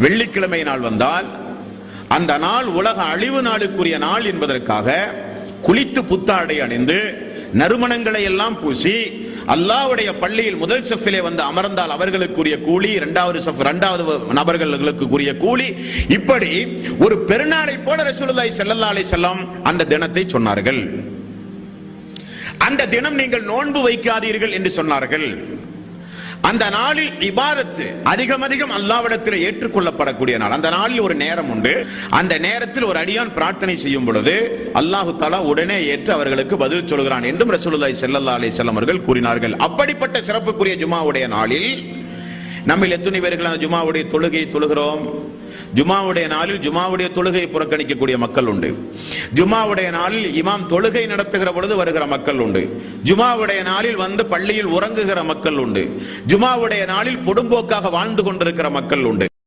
வெள்ளிக்கிழமை நாள் வந்தால் அந்த நாள் உலக அழிவு நாளுக்குரிய நாள் என்பதற்காக குளித்து புத்தாடை அணிந்து நறுமணங்களை எல்லாம் பூசி அல்லாஹ்வுடைய பள்ளியில் முதல் சஃபிலே வந்து அமர்ந்தால் அவர்களுக்குரிய கூலி, இரண்டாவது நபர்களுக்கு கூறிய கூலி, இப்படி ஒரு பெருநாளை போல ரசூலுல்லாஹி ஸல்லல்லாஹு அலைஹி வஸல்லம் அந்த தினத்தை சொன்னார்கள். அந்த தினம் நீங்கள் நோன்பு வைக்காதீர்கள் என்று சொன்னார்கள். அந்த நாளில் இபாதத்து அதிகம் அல்லாஹ்விடத்தில் ஏற்றுக்கொள்ளப்படக்கூடிய நாள். அந்த நாளில் ஒரு நேரம் உண்டு. அந்த நேரத்தில் ஒரு அடியான் பிரார்த்தனை செய்யும் பொழுது அல்லாஹு தஆலா உடனே ஏற்று அவர்களுக்கு பதில் சொல்கிறான் என்றும் ரசூலுல்லாஹி ஸல்லல்லாஹு அலைஹி வஸல்லம் அவர்கள் கூறினார்கள். அப்படிப்பட்ட சிறப்புக்குரிய ஜுமாவுடைய நாளில் நம்மில் எத்தனை பேர்கள் அந்த ஜுமாவுடைய தொழுகையை தொழுகிறோம்? ஜுமாவுடைய நாளில் ஜுமாவுடைய தொழுகையை புறக்கணிக்கக்கூடிய மக்கள் உண்டு. ஜுமாவுடைய நாளில் இமாம் தொழுகை நடத்துகிற பொழுது வருகிற மக்கள் உண்டு. ஜுமாவுடைய நாளில் வந்து பள்ளியில் உறங்குகிற மக்கள் உண்டு. ஜுமாவுடைய நாளில் பொடும்போக்காக வாழ்ந்து கொண்டிருக்கிற மக்கள் உண்டு.